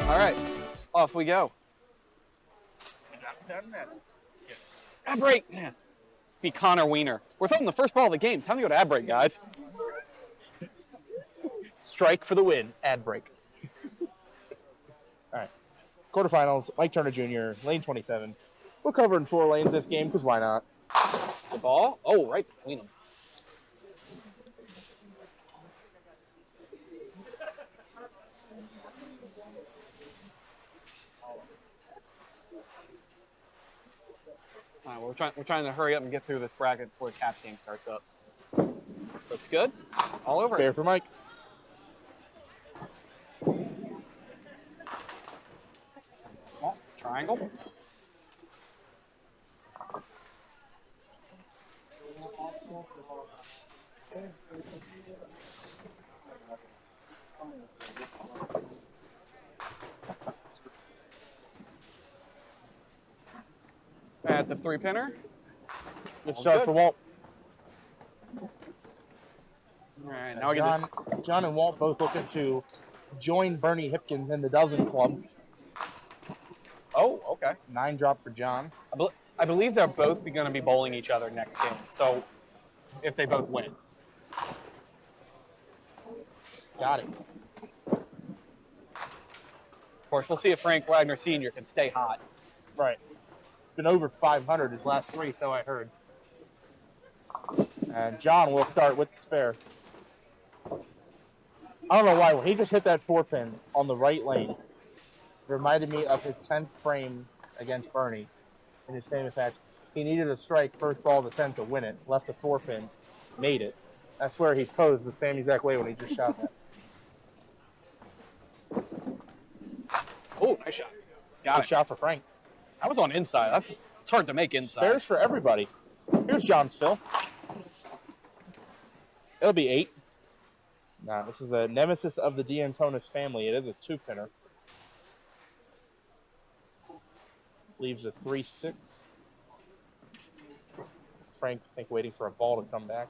All right, off we go. Ad break. Be Connor Wiener. We're throwing the first ball of the game. Time to go to ad break, guys. Strike for the win. Ad break. All right. Quarterfinals, Mike Turner Jr., lane 27. We're covering 4 lanes this game because why not? The ball? Oh, right between them. All right, we're trying to hurry up and get through this bracket before the Caps game starts up. Looks good. All over Spare it. for Mike. Oh, triangle. At the 3-pinner. Good start for Walt. All right, now we get John and Walt both looking to join Bernie Hipkins in the dozen club. Oh, okay. 9 drop for John. I believe they're both going to be bowling each other next game. So, if they both win. Got it. Of course, we'll see if Frank Wagner Sr. can stay hot. Right. Been over 500 his last 3, so I heard. And John will start with the spare. I don't know why. When he just hit that 4-pin on the right lane, it reminded me of his 10th frame against Bernie in his famous match. He needed a strike first ball of the 10th to win it. Left the 4-pin, made it. That's where he posed the same exact way when he just shot that. Oh, nice shot. Got it. Shot for Frank. That was on inside. It's hard to make inside. Spares for everybody. Here's John's fill. It'll be 8. Nah, this is the nemesis of the DeAntoniis family. It is a 2-pinner. Leaves a 3-6. Frank, I think, waiting for a ball to come back.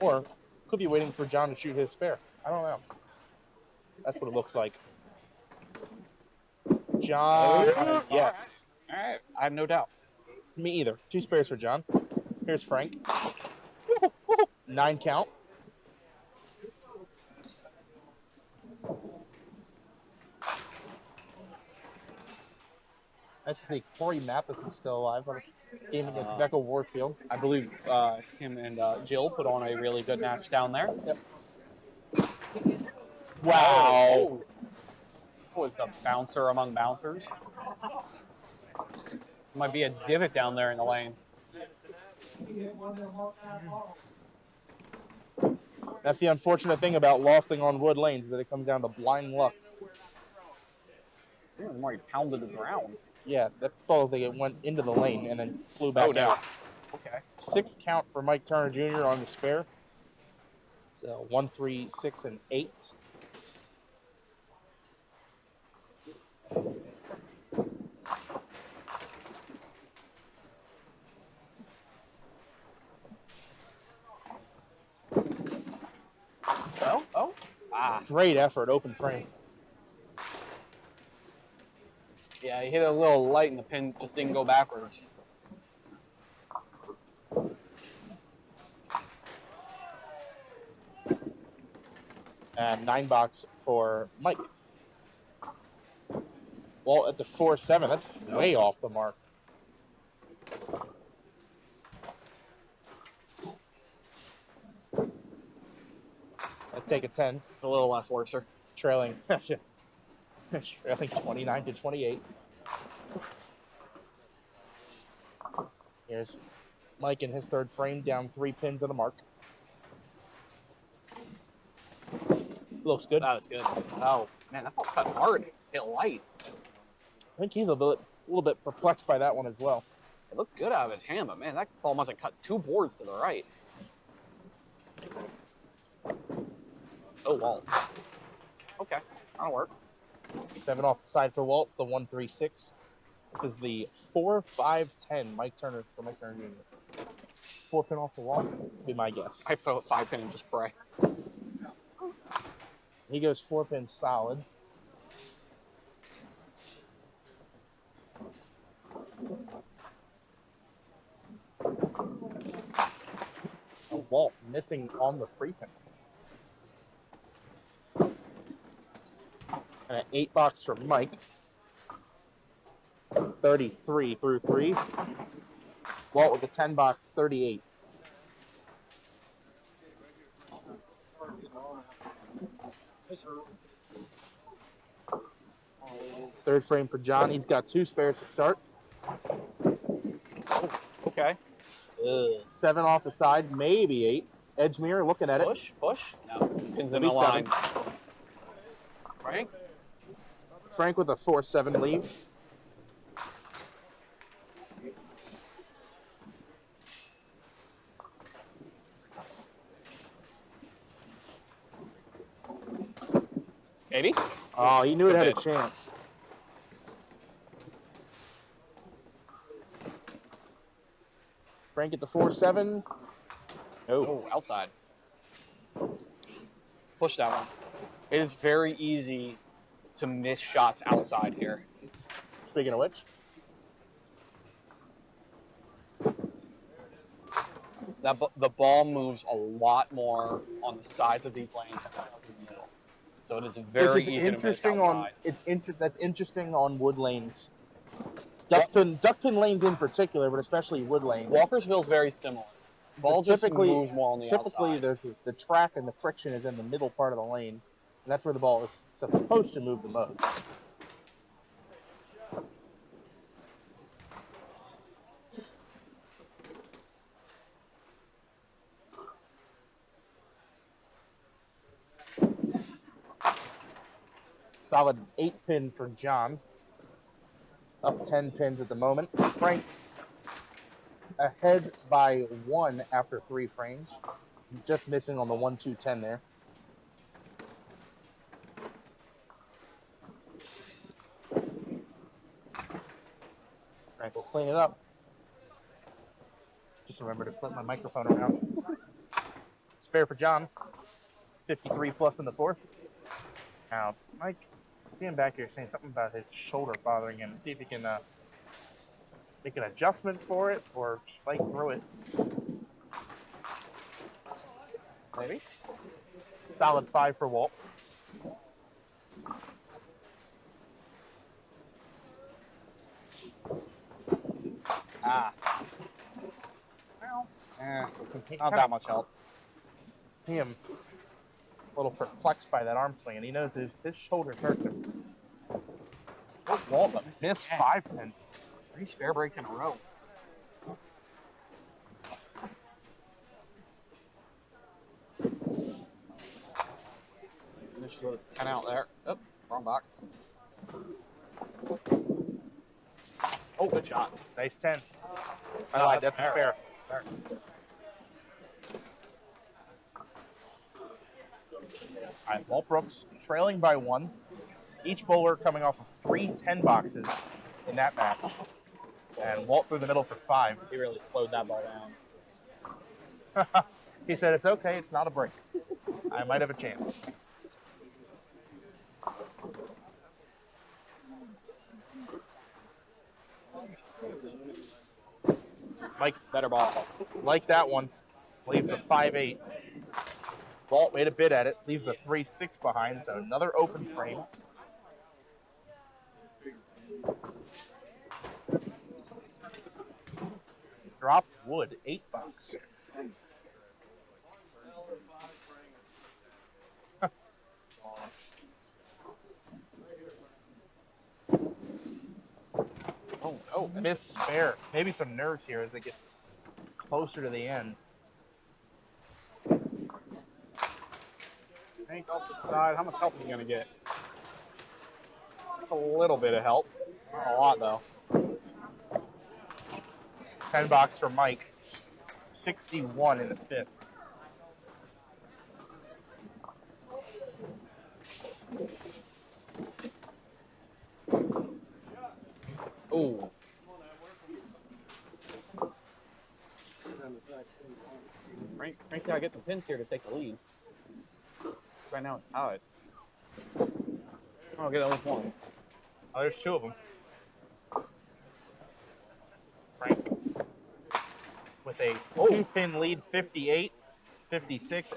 Or could be waiting for John to shoot his spare. I don't know. That's what it looks like. John, yes. All right, I have no doubt. Me either. 2 spares for John. Here's Frank. 9 count. I should say Corey Matheson still alive. Game against Becca Warfield. I believe him and Jill put on a really good match down there. Yep. Wow. Oh. It's a bouncer among bouncers. Might be a divot down there in the lane. That's the unfortunate thing about lofting on wood lanes, is that it comes down to blind luck. The more he pounded the ground. Yeah, that felt like it went into the lane and then flew back out. Okay. 6 count for Mike Turner Jr. on the spare. 1, 3, 6, and 8. Oh. Great effort, open frame. Yeah, he hit it a little light and the pin just didn't go backwards. And 9 box for Mike. Walt at the 4-7. That's way off the mark. Let's take a 10. It's a little less worser. Trailing 29-28. Here's Mike in his 3rd frame, down 3 pins at a mark. Looks good. That's good. Oh, man, that ball cut hard. Hit light. I think he's a little bit perplexed by that one as well. It looked good out of his hand, but man, that ball must have cut 2 boards to the right. Oh, Walt. Okay, that'll work. 7 off the side for Walt, the 1-3-6. This is the 4-5-10 Mike Turner for Mike Turner Jr. 4-pin off the wall, would be my guess. I throw a 5-pin and just pray. He goes 4-pin solid. Walt missing on the 3-pin. And an 8-box for Mike. 33 through 3. Walt with a 10-box, 38. Third frame for John. He's got 2 spares to start. Okay. 7 off the side, maybe 8. Edge mirror, looking at it. Push. No, pins in the line. Frank with a 4-7 leave. Maybe? Oh, he knew it had a chance. Frank at the 4-7. Oh, outside. Push that one. It is very easy to miss shots outside here. Speaking of which. The ball moves a lot more on the sides of these lanes than it does in the middle. So it is very easy to miss outside. That's interesting on wood lanes. Duck pin lanes in particular, but especially wood lanes. Walkersville's very similar. Ball just moves more on the outside. Typically, the track and the friction is in the middle part of the lane, and that's where the ball is supposed to move the most. Solid 8-pin for John. Up 10 pins at the moment. Frank ahead by 1 after 3 frames. Just missing on the 1-2-10 there. Frank will clean it up. Just remember to flip my microphone around. Spare for John. 53 plus in the 4th. Now, Mike, see him back here saying something about his shoulder bothering him. See if he can make an adjustment for it or just fight through it. Maybe. Solid 5 for Walt. Not that much help. See him a little perplexed by that arm swing, and he knows his shoulders hurt him. Oh, Walt, missed 5-pin. 3 spare breaks in a row. Finish with a 10 out there. Oh, wrong box. Oh, good shot. Nice 10. I lied, that's a spare. Spare. All right, Walt Brooks trailing by 1. Each bowler coming off of 3 10 boxes in that match. And Walt through the middle for 5. He really slowed that ball down. He said, it's okay, it's not a break. I might have a chance. Mike, better ball. Like that one. Leaves a 5-8. Walt made a bid at it. Leaves a 3-6 behind, so another open frame. Dropped wood, 8 bucks. Oh, missed spare. Maybe some nerves here as they get closer to the end. Hank off the side. How much help are you going to get? That's a little bit of help. Not a lot, though. 10 box for Mike. 61 in the 5th. Ooh. Frank's gotta get some pins here to take the lead. Right now it's tied. I'll get at least one. Oh, there's two of them. Frank with a 2-pin lead, 58-56,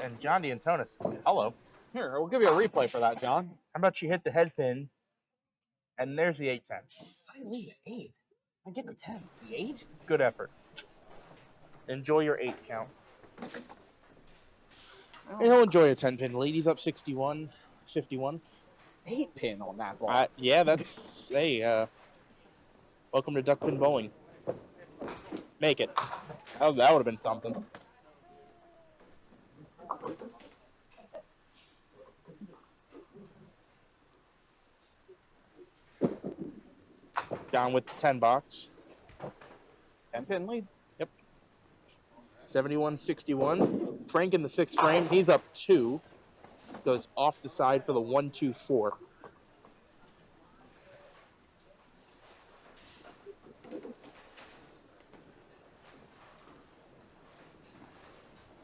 and John DeAntoniis. Hello. Here, we'll give you a replay for that, John. How about you hit the head pin, and there's the 8-10. I lead 8. I get the 10. The 8? Good effort. Enjoy your 8 count. And he'll enjoy a 10-pin lead. He's up 61-51. 8 pin on that ball. Yeah, that's... Hey, welcome to duck pin bowling. Make it. Oh, that would have been something. Down with the 10 box. 10 pin lead. Yep. 71-61. Frank in the 6th frame. He's up 2. Goes off the side for the 1-2-4.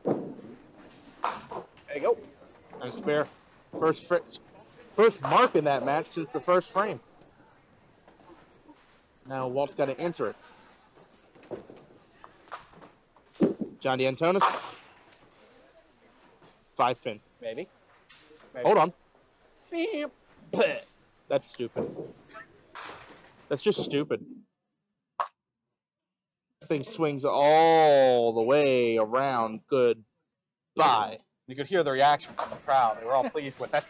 There you go. And spare. First mark in that match since the first frame. Now Walt's got to answer it. John DeAntoniis. 5-pin. Maybe. Hold on. Beep. That's stupid. That's just stupid. That thing swings all the way around. Goodbye. You could hear the reaction from the crowd. They were all pleased with that.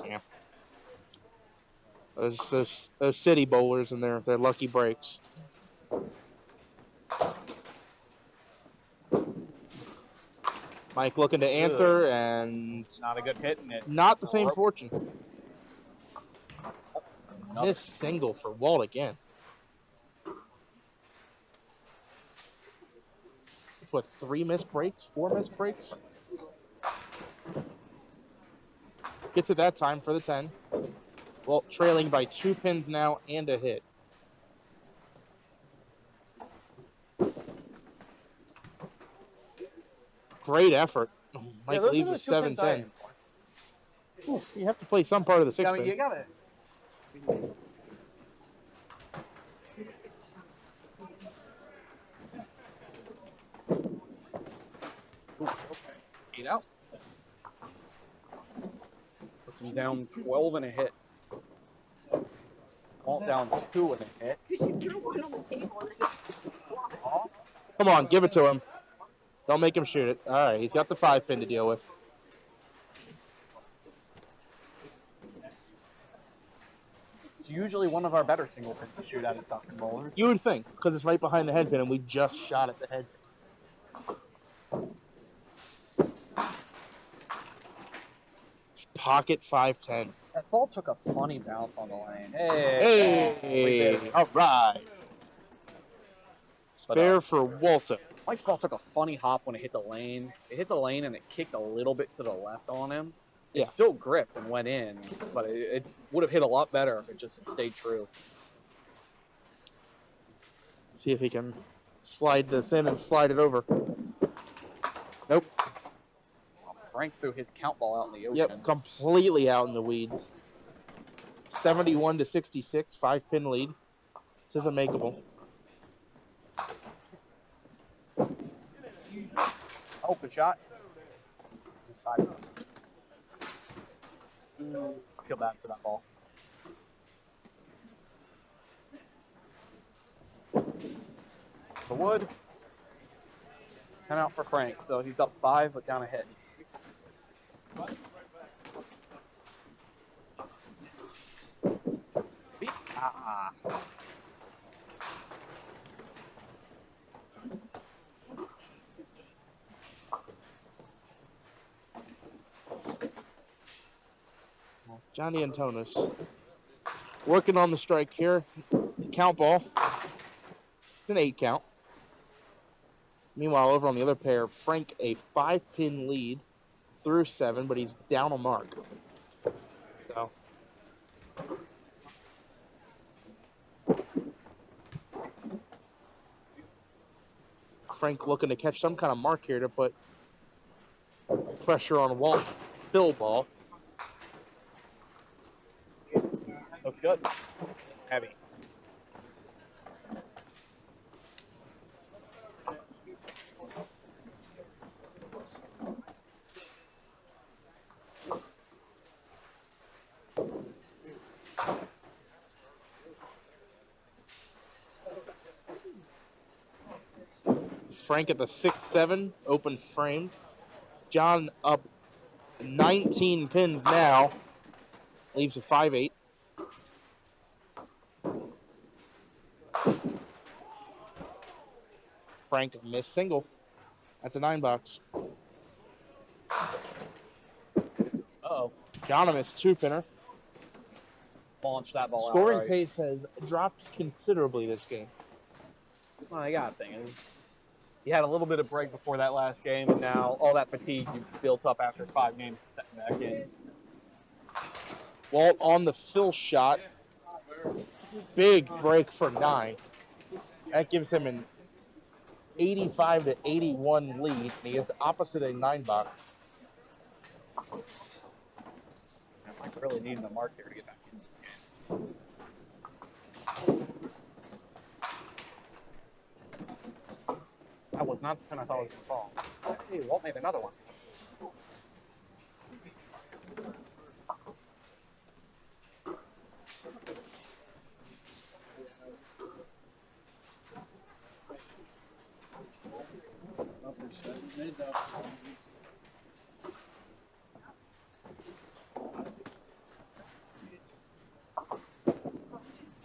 Yeah. Those city bowlers and their lucky breaks. Mike looking to answer, and Not a good hit, and it not the same fortune. This single for Walt again. It's what, 3 missed breaks? 4 missed breaks? Gets it that time for the 10. Walt trailing by 2 pins now and a hit. Great effort. Mike leaves a 7-10. You have to play some part of the 6 pin. You got it. Ooh, okay. 8 out. Puts him down 12 and a hit. Walt down 2 and a hit. Come on, give it to him. Don't make him shoot it. All right, he's got the 5 pin to deal with. It's usually one of our better single pins to shoot at in duck pin bowlers. You would think, because it's right behind the head pin, and we just shot at the head pin. Pocket 5-10. That ball took a funny bounce on the lane. Hey! All right. Spare for Walter. Mike's ball took a funny hop when it hit the lane. It hit the lane and it kicked a little bit to the left on him. It still gripped and went in, but it would have hit a lot better if it just stayed true. See if he can slide this in and slide it over. Nope. Frank threw his count ball out in the ocean. Yep, completely out in the weeds. 71-66, 5-pin lead. This isn't makeable. Oh, good shot. Just 5. I feel bad for that ball. The wood. 10 out for Frank, so he's up 5, but down a hit. John DeAntoniis working on the strike here. Count ball. It's an 8 count. Meanwhile, over on the other pair, Frank a 5-pin lead through 7, but he's down a mark. So Frank looking to catch some kind of mark here to put pressure on Walt's fill ball. Looks good. Heavy. Frank at the 6-7, open frame. John up 19 pins now. Leaves a 5-8. Frank missed single. That's a 9-box. Uh-oh. John missed 2-pinner. Launch that ball Scoring outright. pace has dropped considerably this game. Well, I got a thing is, you had a little bit of break before that last game, and now all that fatigue you built up after 5 games is setting back in. Walt on the fill shot. Big break for 9. That gives him an 85-81 lead, and he is opposite a 9-box. I'm really needing a mark here to get back in this game. That was not the pin I thought was going to fall. Hey, Walt made another one.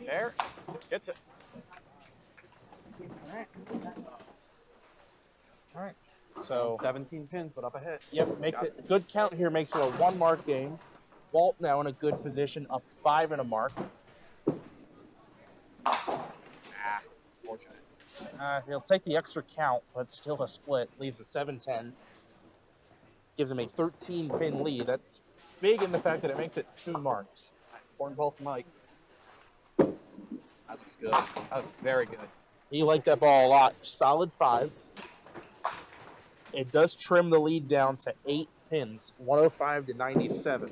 There, gets it. All right. So 17 pins, but up ahead. Yep, makes it good count here. Makes it a 1-mark game. Walt now in a good position, up 5 and a mark. Fortunate. He'll take the extra count, but still a split. Leaves a 7-10. Gives him a 13-pin lead. That's big in the fact that it makes it 2 marks. Important ball from Mike. That looks good. That looks very good. He liked that ball a lot. Solid 5. It does trim the lead down to 8 pins, 105-97.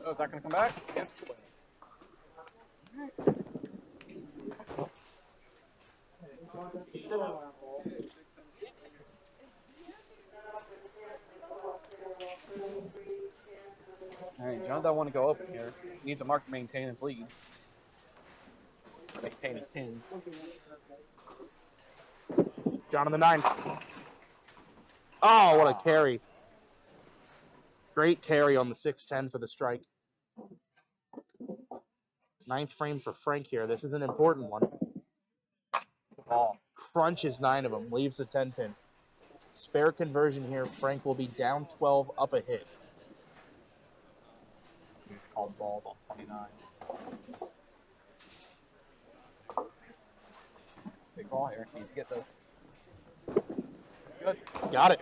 Oh, is that going to come back? Yes. All right, John doesn't want to go open here. He needs a mark to maintain his lead. Maintain his pins. John on the 9. Oh, what a carry. Great carry on the 6-10 for the strike. 9th frame for Frank here. This is an important one. Oh, crunches 9 of them. Leaves a 10-pin. Spare conversion here. Frank will be down 12, up a hit. It's called balls on 29. Big ball here. Needs to get this. Good. Got it.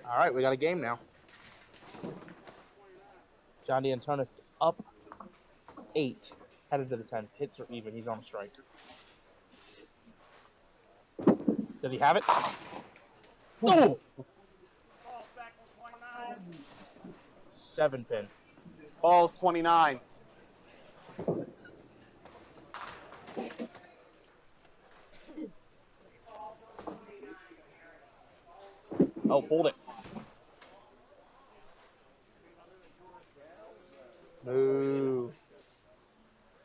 All right, we got a game now. John DeAntoniis up 8. Headed to the 10. Hits or even. He's on a strike. Does he have it? Oh! 7-pin. Balls 29. Oh, pulled it. Moo.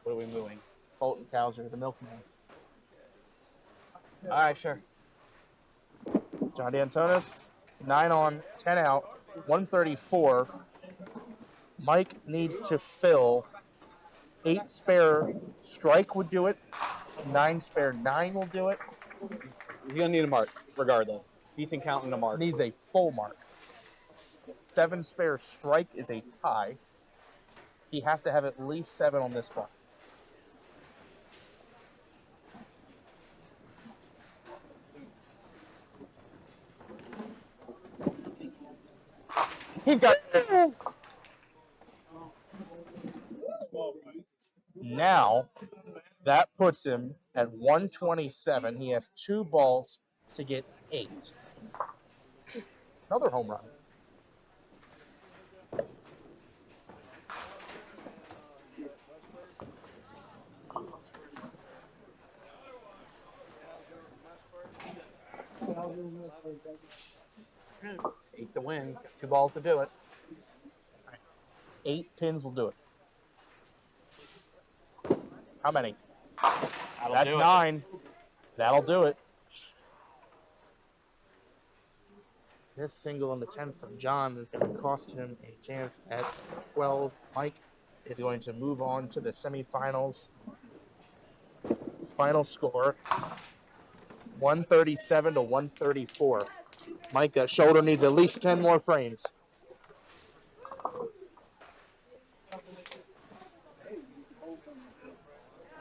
What are we moving? Bolton Cowser, the milkman. All right, sure. John DeAntoniis, 9 on, 10 out, 134. Mike needs to fill 8 spare. Strike would do it. 9 spare. 9 will do it. You're going to need a mark, regardless. Decent count and a mark. Needs a full mark. 7 spare. Strike is a tie. He has to have at least 7 on this one. Now, that puts him at 127. He has 2 balls to get 8. Another home run. Eight to win. Got 2 balls to do it. 8 pins will do it. How many? That's 9. That'll do it. This single in the 10th from John is going to cost him a chance at 12. Mike is going to move on to the semifinals. Final score, 137 to 134. Mike, that shoulder needs at least 10 more frames.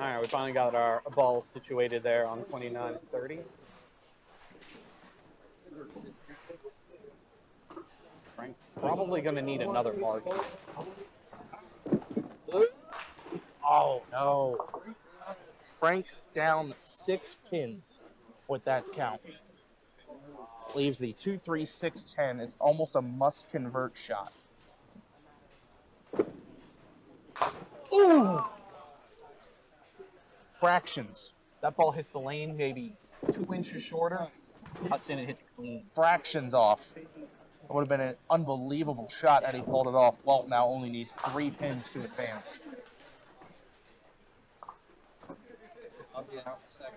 All right, we finally got our balls situated there on 29 and 30. Frank probably going to need another mark. Oh, no. Frank down 6 pins with that count. Leaves the 2-3-6-10. It's almost a must-convert shot. Ooh! Fractions. That ball hits the lane maybe 2 inches shorter. Cuts in and hits it clean. Fractions off. It would have been an unbelievable shot had he pulled it off. Walt now only needs 3 pins to advance. I'll be out in a second.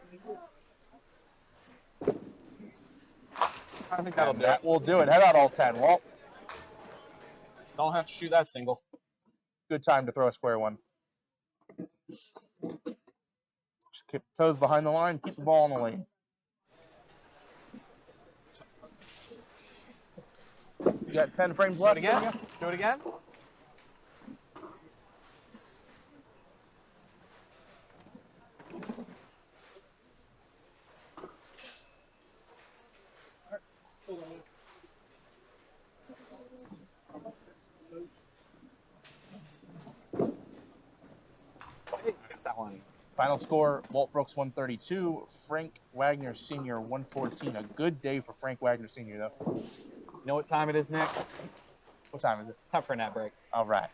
I think that'll do it. That will do it. Head out all 10, Walt. Don't have to shoot that single. Good time to throw a square one. Just keep toes behind the line, keep the ball in the lane. You got 10 frames left. Do it again. Do it again. That one. Final score, Walt Brooks 132, Frank Wagner Sr. 114. A good day for Frank Wagner Sr., though. You know what time it is, Nick? What time is it? Time for a nap break. All right.